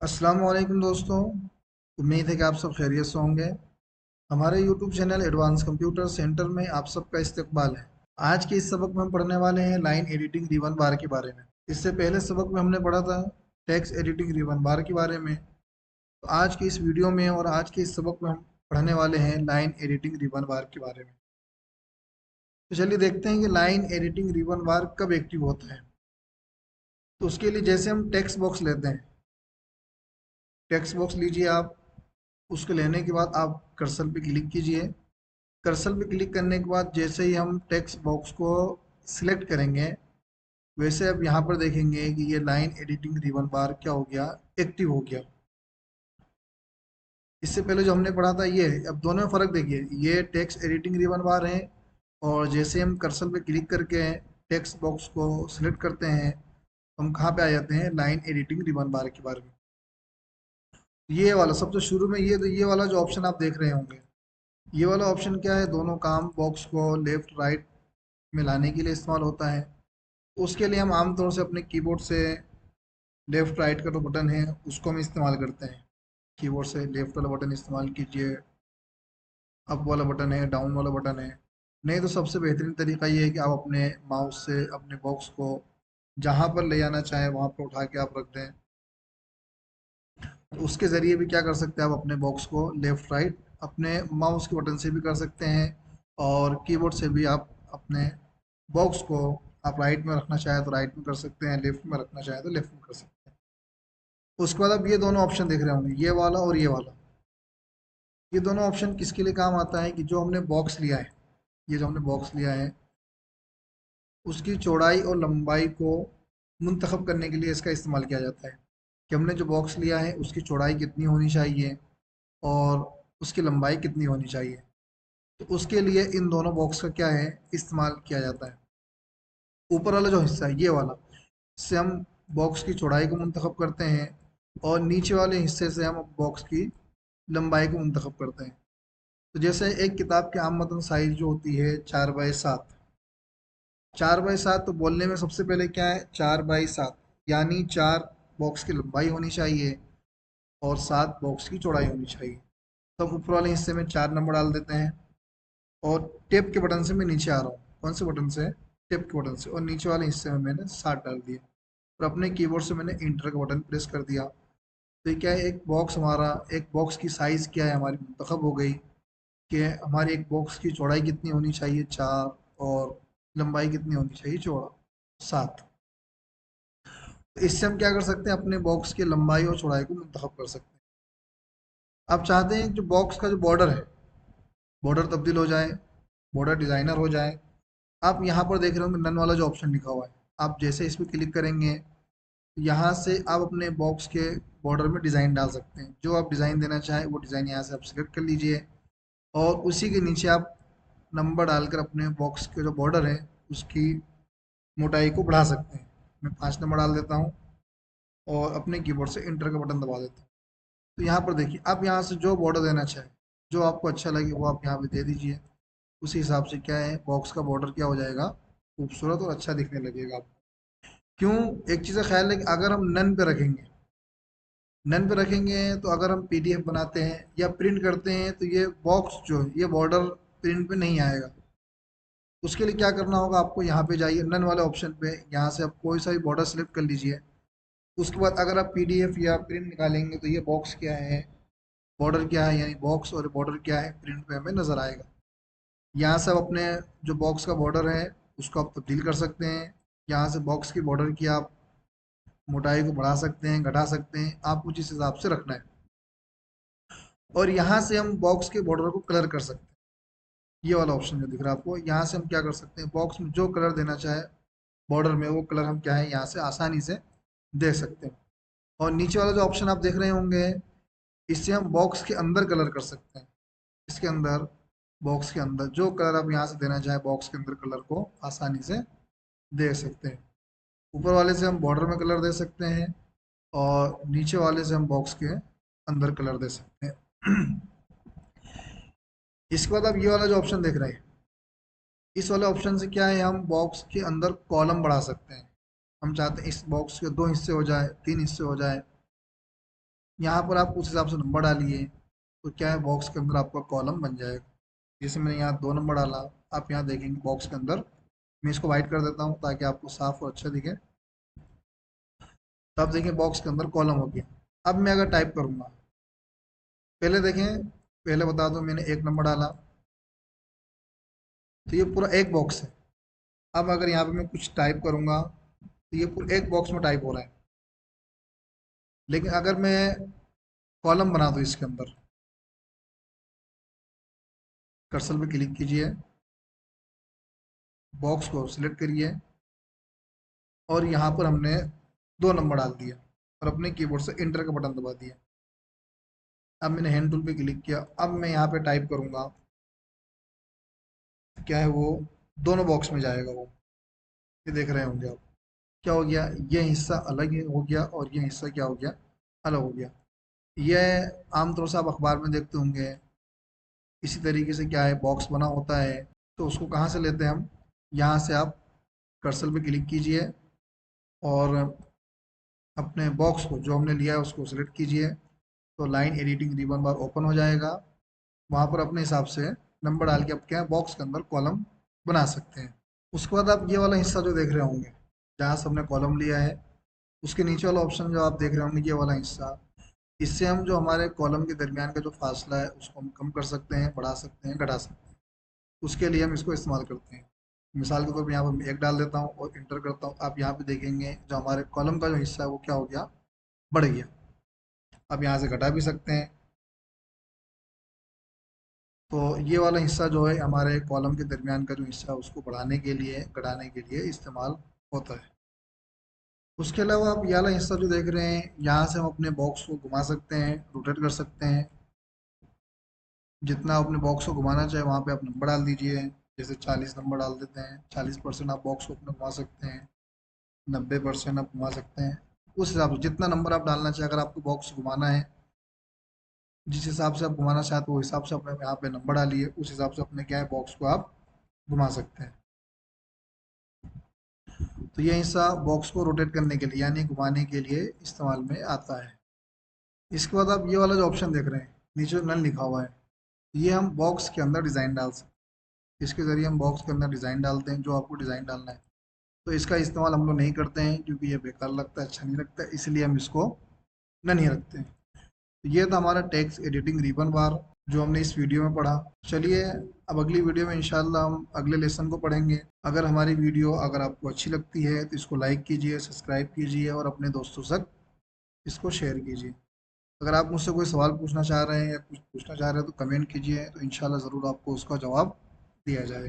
अस्सलाम वालेकुम दोस्तों। उम्मीद है कि आप सब खैरियत से होंगे। हमारे YouTube channel advance computer centre में आप सबका इस्तकबाल है। आज के इस सबक में हम पढ़ने वाले हैं लाइन एडिटिंग रिबन बार के बारे में। इससे पहले सबक में हमने पढ़ा था टेक्स्ट एडिटिंग रिबन बार के बारे में। तो आज की इस वीडियो में और आज के इस सबक में हम पढ़ने वाले हैं लाइन एडिटिंग रिबन बार के बारे में। तो चलिए देखते हैं कि लाइन एडिटिंग रिबन बार कब एक्टिव होता है। तो उसके लिए जैसे हम टेक्स्ट बॉक्स लेते हैं, टेक्स्ट बॉक्स लीजिए आप। उसको लेने के बाद आप कर्सर पे क्लिक कीजिए। कर्सर पे क्लिक करने के बाद जैसे ही हम टेक्स्ट बॉक्स को सिलेक्ट करेंगे, वैसे अब यहाँ पर देखेंगे कि ये लाइन एडिटिंग रिबन बार क्या हो गया, एक्टिव हो गया। इससे पहले जो हमने पढ़ा था ये है। अब दोनों में फ़र्क देखिए, ये टेक्स्ट एडिटिंग रिबन बार है और जैसे हम कर्सर पे क्लिक करके टेक्स्ट बॉक्स को सिलेक्ट करते हैं, हम कहाँ पे आ जाते हैं, लाइन एडिटिंग रिबन बार के बारे में। ये वाला सबसे शुरू में ये वाला जो ऑप्शन आप देख रहे होंगे, ये वाला ऑप्शन क्या है, दोनों काम बॉक्स को लेफ्ट राइट में लाने के लिए इस्तेमाल होता है। उसके लिए हम आमतौर से अपने कीबोर्ड से लेफ्ट राइट का जो बटन है उसको हम इस्तेमाल करते हैं। कीबोर्ड से लेफ्ट वाला बटन इस्तेमाल कीजिए, अप वाला बटन है, डाउन वाला बटन है। नहीं तो सबसे बेहतरीन तरीका ये है कि आप अपने माउस से अपने बॉक्स को जहाँ पर ले जाना चाहें वहाँ पर उठा के आप रख दें। तो उसके ज़रिए भी क्या कर सकते हैं, आप अपने बॉक्स को लेफ़्ट राइट अपने माउस के बटन से भी कर सकते हैं और कीबोर्ड से भी आप अपने बॉक्स को आप राइट में रखना चाहें तो राइट में कर सकते हैं, लेफ़्ट में रखना चाहें तो लेफ़्ट में कर सकते हैं। उसके बाद आप ये दोनों ऑप्शन देख रहे होंगे, ये वाला और ये वाला। ये दोनों ऑप्शन किसके लिए काम आता है कि जो हमने बॉक्स लिया है, ये जो हमने बॉक्स लिया है उसकी चौड़ाई और लंबाई को मुंतखब करने के लिए इसका इस्तेमाल किया जाता है कि हमने जो बॉक्स लिया है उसकी चौड़ाई कितनी होनी चाहिए और उसकी लंबाई कितनी होनी चाहिए। तो उसके लिए इन दोनों बॉक्स का क्या है, इस्तेमाल किया जाता है। ऊपर वाला जो हिस्सा है ये वाला, इससे हम बॉक्स की चौड़ाई को मुंतखब करते हैं और नीचे वाले हिस्से से हम बॉक्स की लंबाई को मुंतखब करते हैं। तो जैसे एक किताब की आम मतन साइज जो होती है 4x7, 4x7 तो बोलने में सबसे पहले क्या है, 4x7 यानी 4 बॉक्स की लंबाई होनी चाहिए और 7 बॉक्स की चौड़ाई होनी चाहिए। तो हम ऊपर वाले हिस्से में 4 नंबर डाल देते हैं और टेप के बटन से मैं नीचे आ रहा हूँ। कौन से बटन से, टेप के बटन से, और नीचे वाले हिस्से में मैंने 7 डाल दिया और अपने कीबोर्ड से मैंने इंटर का बटन प्रेस कर दिया। तो ये क्या है, एक बॉक्स हमारा, एक बॉक्स की साइज़ क्या है हमारी मुंतखब हो गई कि हमारी एक बॉक्स की चौड़ाई कितनी होनी चाहिए, 4, और लंबाई कितनी होनी चाहिए, चौड़ा, 7। तो इससे हम क्या कर सकते हैं, अपने बॉक्स की लंबाई और चौड़ाई को मुंतखब कर सकते हैं। आप चाहते हैं जो बॉक्स का जो बॉर्डर है, बॉर्डर तब्दील हो जाए, बॉर्डर डिज़ाइनर हो जाए। आप यहाँ पर देख रहे होंगे नन वाला जो ऑप्शन लिखा हुआ है, आप जैसे इस पर क्लिक करेंगे, यहाँ से आप अपने बॉक्स के बॉर्डर में डिज़ाइन डाल सकते हैं। जो आप डिज़ाइन देना चाहें वो डिज़ाइन यहाँ से आप सिलेक्ट कर लीजिए और उसी के नीचे आप नंबर डालकर अपने बॉक्स के जो बॉर्डर है उसकी मोटाई को बढ़ा सकते हैं। मैं 5 नंबर डाल देता हूँ और अपने कीबोर्ड से इंटर का बटन दबा देता हूँ। तो यहाँ पर देखिए, आप यहाँ से जो बॉर्डर देना चाहें, जो आपको अच्छा लगे वो आप यहाँ पे दे दीजिए। उसी हिसाब से क्या है, बॉक्स का बॉर्डर क्या हो जाएगा, खूबसूरत और अच्छा दिखने लगेगा आपको। क्यों, एक चीज़ का ख्याल है कि अगर हम नन पे रखेंगे, नन पे रखेंगे तो अगर हम पीडीएफ बनाते हैं या प्रिंट करते हैं तो ये बॉक्स जो है, ये बॉर्डर प्रिंट पे नहीं आएगा। उसके लिए क्या करना होगा, आपको यहाँ पे जाइए नन वाले ऑप्शन पे, यहाँ से आप कोई सा भी बॉर्डर सेलेक्ट कर लीजिए। उसके बाद अगर आप पीडीएफ या प्रिंट निकालेंगे तो ये बॉक्स क्या है, बॉर्डर क्या है, यानी बॉक्स और बॉर्डर क्या है प्रिंट पे हमें नज़र आएगा। यहाँ से आप अपने जो बॉक्स का बॉर्डर है उसको आप तब्दील कर सकते हैं। यहाँ से बॉक्स की बॉर्डर की आप मोटाई को बढ़ा सकते हैं, घटा सकते हैं, आपको जिस हिसाब से रखना है। और यहाँ से हम बॉक्स के बॉर्डर को कलर कर सकते हैं। ये वाला ऑप्शन जो दिख रहा है आपको, यहाँ से हम क्या कर सकते हैं, बॉक्स में जो कलर देना चाहे बॉर्डर में, वो कलर हम क्या है यहाँ से आसानी से दे सकते हैं। और नीचे वाला जो ऑप्शन आप देख रहे होंगे, इससे हम बॉक्स के अंदर कलर कर सकते हैं। इसके अंदर, बॉक्स के अंदर जो कलर आप यहाँ से देना चाहें बॉक्स के अंदर कलर को आसानी से दे सकते हैं। ऊपर वाले से हम बॉर्डर में कलर दे सकते हैं और नीचे वाले से हम बॉक्स के अंदर कलर दे सकते हैं। इसके बाद आप ये वाला जो ऑप्शन देख रहे हैं, इस वाले ऑप्शन से क्या है, हम बॉक्स के अंदर कॉलम बढ़ा सकते हैं। हम चाहते हैं इस बॉक्स के 2 हिस्से हो जाए, 3 हिस्से हो जाए, यहाँ पर आप उस हिसाब से नंबर डालिए, तो क्या है बॉक्स के अंदर आपका कॉलम बन जाएगा। जैसे मैंने यहाँ 2 नंबर डाला, आप यहाँ देखेंगे बॉक्स के अंदर, मैं इसको वाइट कर देता हूँ ताकि आपको साफ और अच्छा दिखे। तब देखिए बॉक्स के अंदर कॉलम हो गया। अब मैं अगर टाइप करूँगा, पहले देखें, पहले बता दूं मैंने 1 नंबर डाला, तो ये पूरा एक बॉक्स है। अब अगर यहाँ पे मैं कुछ टाइप करूँगा तो ये पूरा एक बॉक्स में टाइप हो रहा है। लेकिन अगर मैं कॉलम बना दूँ इसके अंदर, कर्सर पे क्लिक कीजिए, बॉक्स को सिलेक्ट करिए, और यहाँ पर हमने 2 नंबर डाल दिया और अपने कीबोर्ड से इंटर का बटन दबा दिया। अब मैंने हैंड टूल पे क्लिक किया, अब मैं यहाँ पे टाइप करूँगा, क्या है वो दोनों बॉक्स में जाएगा वो, ये देख रहे होंगे आप। क्या हो गया, ये हिस्सा अलग हो गया और ये हिस्सा क्या हो गया, अलग हो गया। यह आमतौर से आप अखबार में देखते होंगे। इसी तरीके से क्या है बॉक्स बना होता है, तो उसको कहाँ से लेते हैं हम, यहाँ से आप कर्सर पे क्लिक कीजिए और अपने बॉक्स को जो हमने लिया है उसको सिलेक्ट कीजिए, तो लाइन एडिटिंग रिबन बार ओपन हो जाएगा। वहाँ पर अपने हिसाब से नंबर डाल के आप क्या है बॉक्स के अंदर कॉलम बना सकते हैं। उसके बाद आप ये वाला हिस्सा जो देख रहे होंगे, जहाँ से हमने कॉलम लिया है, उसके नीचे वाला ऑप्शन जो आप देख रहे होंगे, ये वाला हिस्सा, इससे हम जो हमारे कॉलम के दरमियान का जो फासला है उसको हम कम कर सकते हैं, बढ़ा सकते हैं, घटा सकते हैं। उसके लिए हम इसको इस्तेमाल करते हैं। मिसाल के तौर पर यहाँ पर मैं 1 डाल देता हूँ और इंटर करता हूँ। आप यहाँ पे देखेंगे जो हमारे कॉलम का जो हिस्सा है वो क्या हो गया, बढ़ गया। अब यहाँ से घटा भी सकते हैं। तो ये वाला हिस्सा जो है हमारे कॉलम के दरमियान का जो हिस्सा है उसको बढ़ाने के लिए, घटाने के लिए इस्तेमाल होता है। उसके अलावा आप ये वाला हिस्सा जो देख रहे हैं, यहाँ से हम अपने बॉक्स को घुमा सकते हैं, रोटेट कर सकते हैं। जितना अपने बॉक्स को घुमाना चाहे वहाँ पे आप नंबर डाल दीजिए। जैसे 40 नंबर डाल देते हैं, 40% आप बॉक्स को अपना घुमा सकते हैं, 90% आप घुमा सकते हैं। उस हिसाब से जितना नंबर आप डालना चाहे, अगर आपको बॉक्स घुमाना है, जिस हिसाब से आप घुमाना चाहते हो, उस हिसाब से अपने यहाँ पे नंबर डालिए, उस हिसाब से अपने क्या है बॉक्स को आप घुमा सकते हैं। तो ये हिस्सा बॉक्स को रोटेट करने के लिए यानी घुमाने के लिए इस्तेमाल में आता है। इसके बाद आप ये वाला जो ऑप्शन देख रहे हैं, नीचे नल लिखा हुआ है, ये हम बॉक्स के अंदर डिज़ाइन डाल सकते हैं। इसके ज़रिए हम बॉक्स के अंदर डिज़ाइन डालते हैं, जो आपको डिज़ाइन डालना है। तो इसका इस्तेमाल हम लोग नहीं करते हैं क्योंकि ये बेकार लगता है, अच्छा नहीं लगता है, इसलिए हम इसको नहीं रखते हैं। तो ये था हमारा टेक्स्ट एडिटिंग रिबन बार जो हमने इस वीडियो में पढ़ा। चलिए अब अगली वीडियो में इंशाल्लाह हम अगले लेसन को पढ़ेंगे। अगर हमारी वीडियो अगर आपको अच्छी लगती है तो इसको लाइक कीजिए, सब्सक्राइब कीजिए और अपने दोस्तों तक इसको शेयर कीजिए। अगर आप मुझसे कोई सवाल पूछना चाह रहे हैं या कुछ पूछना चाह रहे हैं तो कमेंट कीजिए, तो इंशाल्लाह ज़रूर आपको उसका जवाब दिया जाएगा।